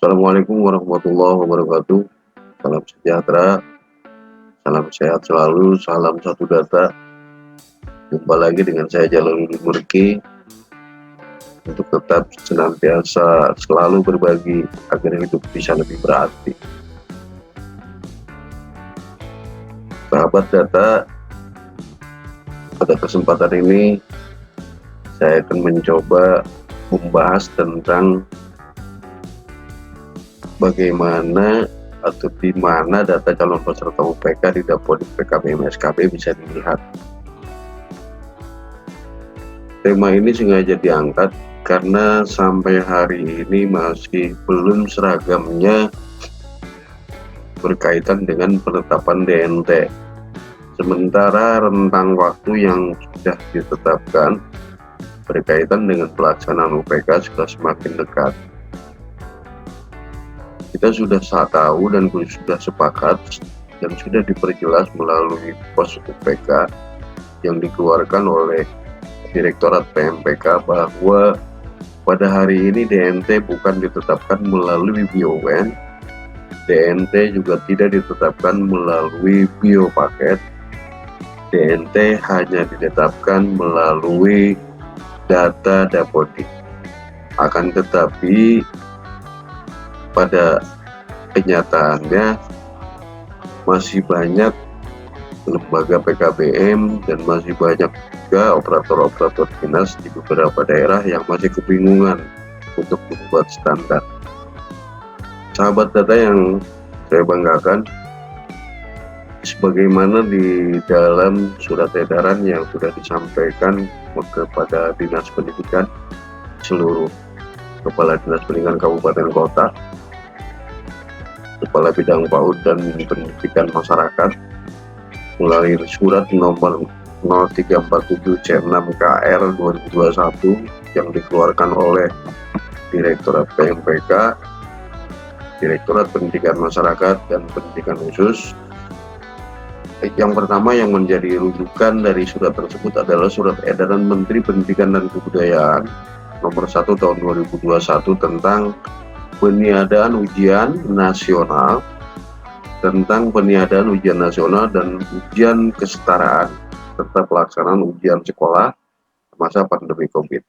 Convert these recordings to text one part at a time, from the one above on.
Assalamualaikum warahmatullahi wabarakatuh. Salam sejahtera, salam sehat selalu, salam satu data. Jumpa lagi dengan saya Jalaluddin Murki untuk tetap senantiasa selalu berbagi agar hidup bisa lebih berarti. Sahabat data, pada kesempatan ini saya akan mencoba membahas tentang bagaimana atau di mana data calon peserta UPK di Dapodik PKBM SKB bisa dilihat. Tema ini sengaja diangkat karena sampai hari ini masih belum seragamnya berkaitan dengan penetapan DNT. Sementara rentang waktu yang sudah ditetapkan berkaitan dengan pelaksanaan UPK sudah semakin dekat. Kita sudah tahu dan sudah sepakat dan sudah diperjelas melalui pos UPK yang dikeluarkan oleh Direktorat PMPK bahwa pada hari ini DNT bukan ditetapkan melalui BioWen, DNT juga tidak ditetapkan melalui biopaket, DNT hanya ditetapkan melalui data Dapodik. Akan tetapi pada kenyataannya masih banyak lembaga PKBM dan masih banyak juga operator-operator dinas di beberapa daerah yang masih kebingungan untuk membuat standar. Sahabat data yang saya banggakan, sebagaimana di dalam surat edaran yang sudah disampaikan kepada Dinas Pendidikan, seluruh Kepala Dinas Pendidikan Kabupaten Kota, Kepala Bidang PAUD dan Pendidikan Masyarakat, melalui surat nomor 0347C6KR 2021 yang dikeluarkan oleh Direktorat PMPK, Direktorat Pendidikan Masyarakat dan Pendidikan Khusus. Yang pertama yang menjadi rujukan dari surat tersebut adalah Surat Edaran Menteri Pendidikan dan Kebudayaan nomor 1 tahun 2021 tentang peniadaan ujian nasional dan ujian kesetaraan serta pelaksanaan ujian sekolah masa pandemi COVID.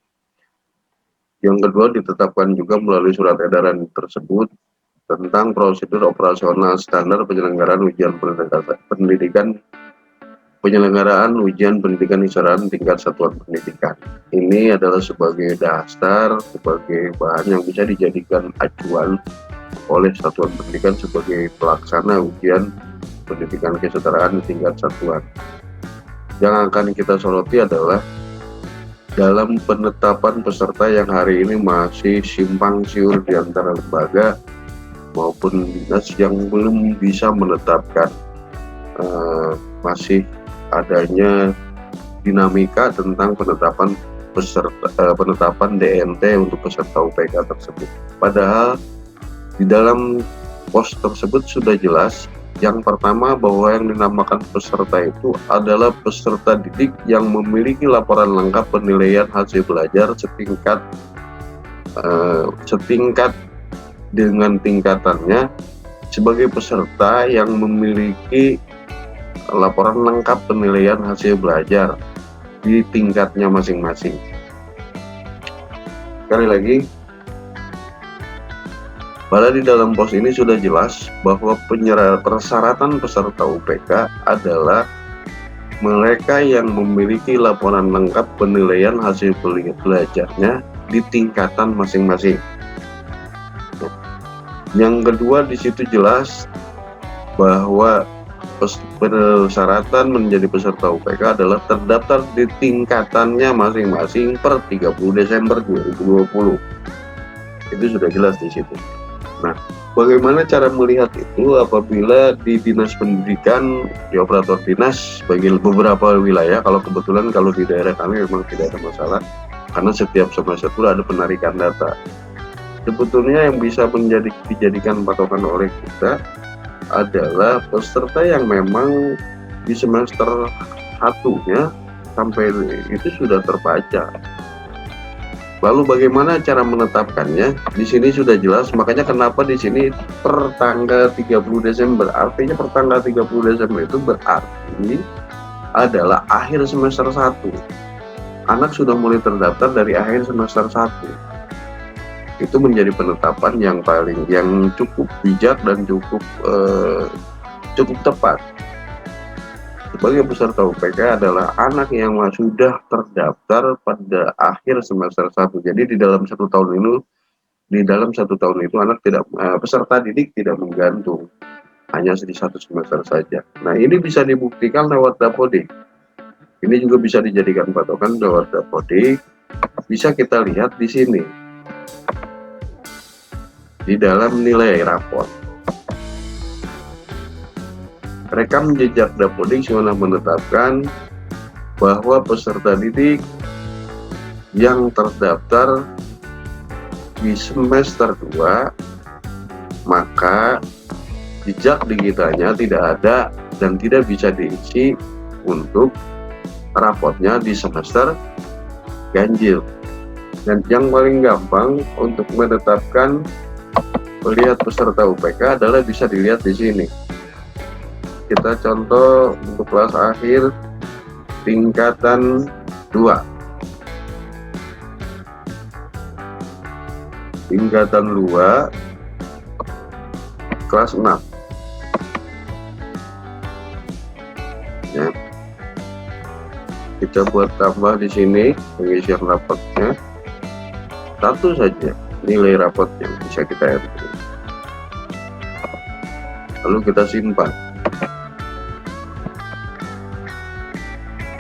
Yang kedua, ditetapkan juga melalui surat edaran tersebut tentang prosedur operasional standar penyelenggaraan ujian pendidikan kesetaraan tingkat satuan pendidikan. Ini adalah sebagai dasar, sebagai bahan yang bisa dijadikan acuan oleh satuan pendidikan sebagai pelaksana ujian pendidikan kesetaraan tingkat satuan. Yang akan kita soroti adalah dalam penetapan peserta yang hari ini masih simpang siur di antara lembaga maupun dinas yang belum bisa menetapkan, masih adanya dinamika tentang penetapan DNT untuk peserta UPK tersebut. Padahal di dalam pos tersebut sudah jelas, yang pertama bahwa yang dinamakan peserta itu adalah peserta didik yang memiliki laporan lengkap penilaian hasil belajar setingkat dengan tingkatannya sebagai peserta yang memiliki laporan lengkap penilaian hasil belajar di tingkatnya masing-masing. Sekali lagi, pada di dalam pos ini sudah jelas bahwa persyaratan peserta UPK adalah mereka yang memiliki laporan lengkap penilaian hasil belajarnya di tingkatan masing-masing. Yang kedua, di situ jelas bahwa persyaratan menjadi peserta UPK adalah terdaftar di tingkatannya masing-masing per 30 Desember 2020. Itu sudah jelas di situ. Nah, bagaimana cara melihat itu apabila di Dinas Pendidikan, di operator dinas bagi beberapa wilayah, kalau kebetulan kalau di daerah kami memang tidak ada masalah karena setiap semester ada penarikan data. Sebetulnya yang bisa dijadikan patokan oleh kita adalah peserta yang memang di semester 1-nya sampai itu sudah terbaca Lalu bagaimana cara menetapkannya? Di sini sudah jelas, makanya kenapa di sini per tanggal 30 Desember. Artinya per tanggal 30 Desember itu berarti adalah akhir semester 1. Anak sudah mulai terdaftar dari akhir semester 1. Itu menjadi penetapan yang cukup bijak dan cukup tepat. Sebagai peserta UPK adalah anak yang sudah terdaftar pada akhir semester 1. Jadi di dalam satu tahun itu anak peserta didik tidak menggantung, hanya di satu semester saja. Nah, ini bisa dibuktikan lewat Dapodik. Ini juga bisa dijadikan patokan lewat Dapodik. Bisa kita lihat di sini di dalam nilai rapor. Rekam jejak Dapodik sudah menetapkan bahwa peserta didik yang terdaftar di semester 2 maka jejak digitalnya tidak ada dan tidak bisa diisi untuk rapotnya di semester ganjil. Dan yang paling gampang untuk menetapkan melihat peserta UPK adalah bisa dilihat di sini. Kita contoh untuk kelas akhir tingkatan 2. Tingkatan 2 kelas 6. Ya. Kita buat tambah di sini pengisian rapotnya. Satu saja nilai rapot yang bisa kita enter. Lalu kita simpan.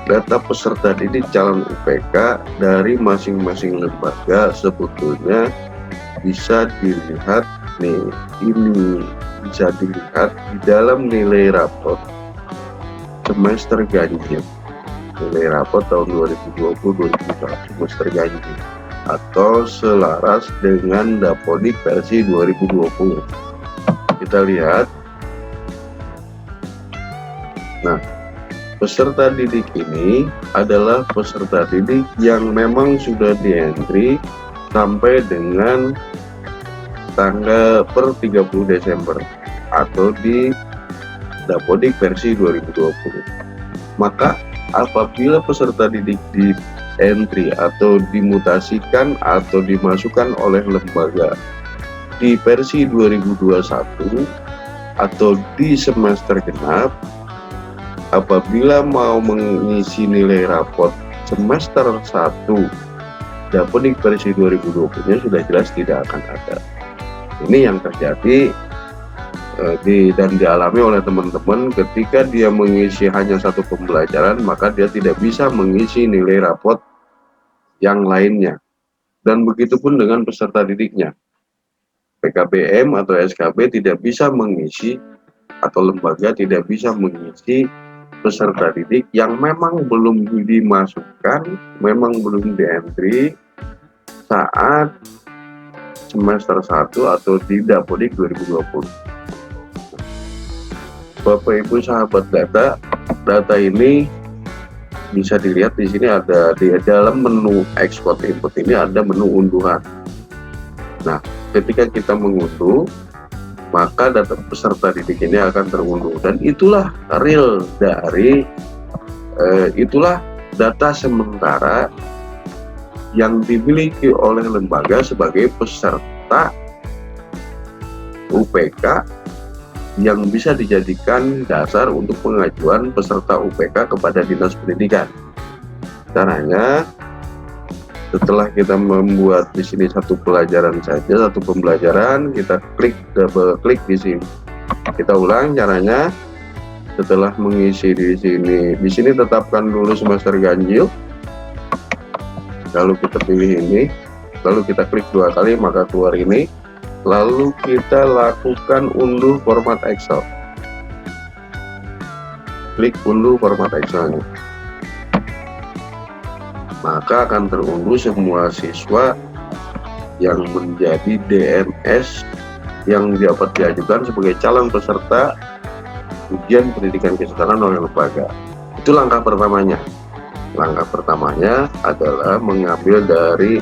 Data peserta didik calon UPK dari masing-masing lembaga sebetulnya bisa dilihat nih, ini bisa dilihat di dalam nilai rapot semester ganjil, nilai rapot tahun 2020-2021 semester ganjil atau selaras dengan Dapodik versi 2020. Kita lihat. Nah, peserta didik ini adalah peserta didik yang memang sudah di-entry sampai dengan tanggal per 30 Desember atau di Dapodik versi 2020. Maka apabila peserta didik di-entry atau dimutasikan atau dimasukkan oleh lembaga di versi 2021 atau di semester genap, apabila mau mengisi nilai rapot semester 1 Dapodik versi 2020-nya sudah jelas tidak akan ada. Ini yang terjadi dan dialami oleh teman-teman ketika dia mengisi hanya satu pembelajaran, maka dia tidak bisa mengisi nilai rapot yang lainnya. Dan begitu pun dengan peserta didiknya. PKBM atau SKB tidak bisa mengisi atau lembaga tidak bisa mengisi peserta didik yang memang belum dimasukkan, memang belum di-entry saat semester 1 atau di Dapodik 2020. Bapak Ibu sahabat data ini bisa dilihat di sini ada di dalam menu export input ini ada menu unduhan. Nah, ketika kita mengunduh, maka data peserta didik ini akan terunduh dan itulah real dari itulah data sementara yang dimiliki oleh lembaga sebagai peserta UPK yang bisa dijadikan dasar untuk pengajuan peserta UPK kepada Dinas Pendidikan. Caranya, setelah kita membuat di sini satu pelajaran saja, satu pembelajaran, kita double klik di sini. Kita ulang caranya. Setelah mengisi di sini tetapkan dulu semester ganjil. Lalu kita pilih ini, lalu kita klik 2 kali maka keluar ini. Lalu kita lakukan unduh format Excel. Klik unduh format Excel-nya. Maka akan terunduh semua siswa yang menjadi DNS yang dapat diajukan sebagai calon peserta ujian pendidikan kesetaraan oleh lembaga. Itu langkah pertamanya. Langkah pertamanya adalah mengambil dari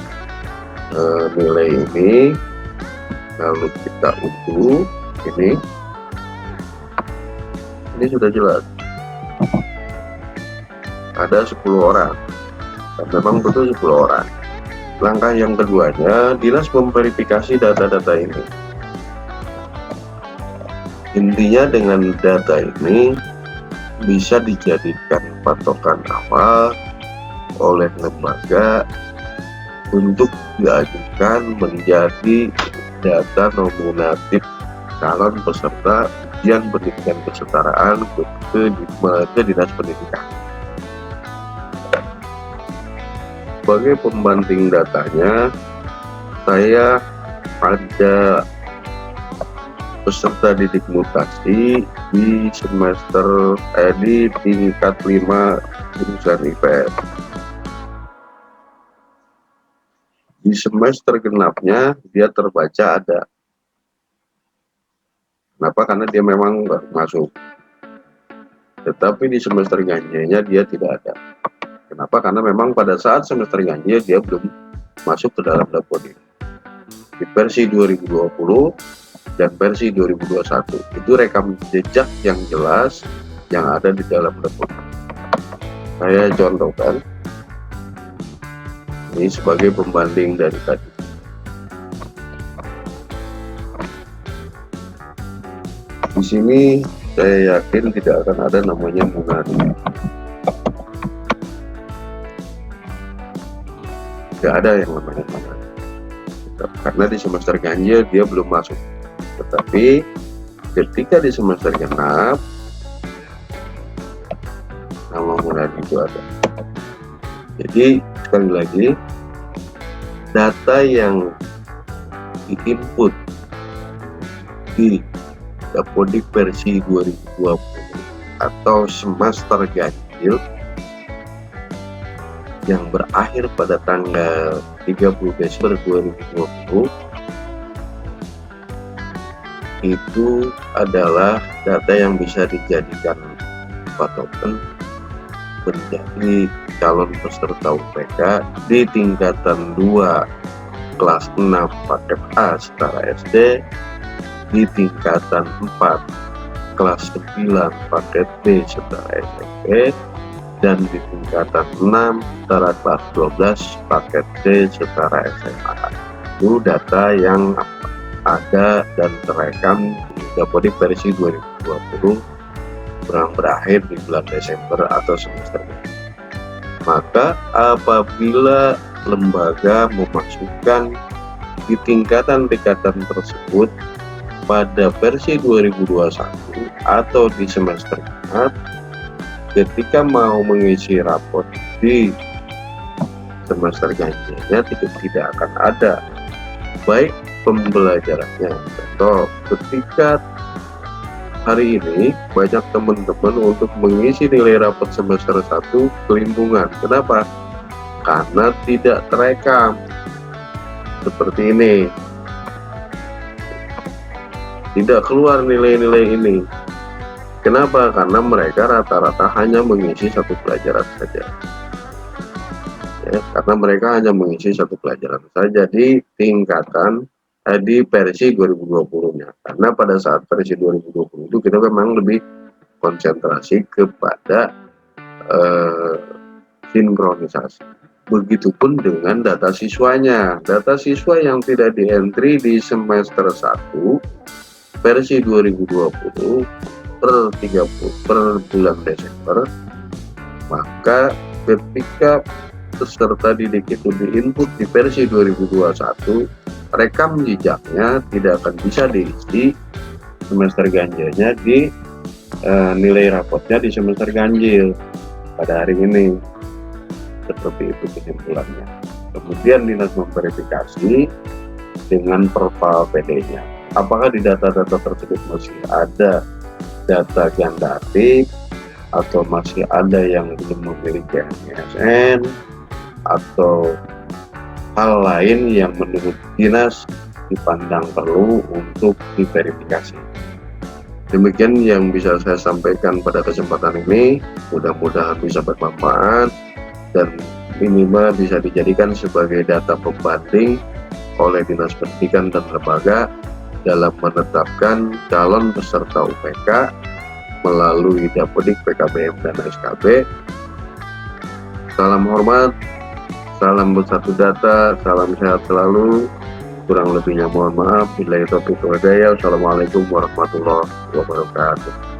nilai ini, lalu kita unduh ini sudah jelas ada 10 orang dan memang betul 10 orang. Langkah yang keduanya, Dinas memverifikasi data-data ini. Intinya dengan data ini bisa dijadikan patokan awal oleh lembaga untuk diajukan menjadi data nominatif calon peserta ujian pendidikan kesetaraan ke Dinas Pendidikan. Sebagai pembanding datanya, saya ada peserta didik mutasi di semester di tingkat 5 jurusan IPS. Di semester genapnya dia terbaca ada. Kenapa? Karena dia memang baru masuk. Tetapi di semester ganjilnya dia tidak ada. Kenapa? Karena memang pada saat semester ganjil dia belum masuk ke dalam Dapodik. Di versi 2020 dan versi 2021 itu rekam jejak yang jelas yang ada di dalam Dapodik. Saya contohkan ini sebagai pembanding dari tadi. Di sini saya yakin tidak akan ada namanya Munadi. Tidak ada yang namanya Munadi. Karena di semester ganjil dia belum masuk. Tetapi ketika di semester genap nama Munadi itu ada. Jadi sekali lagi, data yang diinput di Dapodik versi 2020 atau semester ganjil yang berakhir pada tanggal 30 Desember 2020 itu adalah data yang bisa dijadikan patokan menjadi calon peserta UPK di tingkatan 2 kelas 6 paket A setara SD, di tingkatan 4 kelas 9 paket B setara SMP, dan di tingkatan 6 setara kelas 12 paket C setara SMA. Itu data yang ada dan terekam di Dapodik versi 2020 berakhir di bulan Desember atau semester ini. Maka apabila lembaga memasukkan di tingkatan-tingkatan tersebut pada versi 2021 atau di semester genap, ketika mau mengisi raport di semester ganjilnya tidak akan ada baik pembelajarannya. Contoh, ketika hari ini banyak teman-teman untuk mengisi nilai raport semester 1 kelimpungan. Kenapa? Karena tidak terekam seperti ini, tidak keluar nilai-nilai ini. Kenapa? Karena mereka rata-rata hanya mengisi satu pelajaran saja. Ya, karena mereka hanya mengisi satu pelajaran saja di tingkatan di versi 2020-nya. Karena pada saat versi 2020 itu kita memang lebih konsentrasi kepada sinkronisasi. Begitupun dengan data siswanya. Data siswa yang tidak di-entry di semester 1 versi 2020 per bulan Desember, maka ketika peserta didik itu diinput di versi 2021, rekam jejaknya tidak akan bisa diisi semester ganjilnya di nilai rapotnya di semester ganjil pada hari ini. Seperti itu kesimpulannya. Kemudian dinas memverifikasi dengan perval PD-nya. Apakah di data-data tersebut masih ada data gandatik atau masih ada yang belum memiliki NISN atau hal lain yang menurut dinas dipandang perlu untuk diverifikasi. Demikian yang bisa saya sampaikan pada kesempatan ini. Mudah-mudahan bisa bermanfaat dan minimal bisa dijadikan sebagai data pembanding oleh Dinas Pendidikan dan Lembaga dalam menetapkan calon peserta UPK melalui Dapodik, PKBM, dan SKB. Salam hormat, salam bersatu data, salam sehat selalu. Kurang lebihnya mohon maaf. Billahi taufiq wal hidayah. Assalamualaikum warahmatullahi wabarakatuh.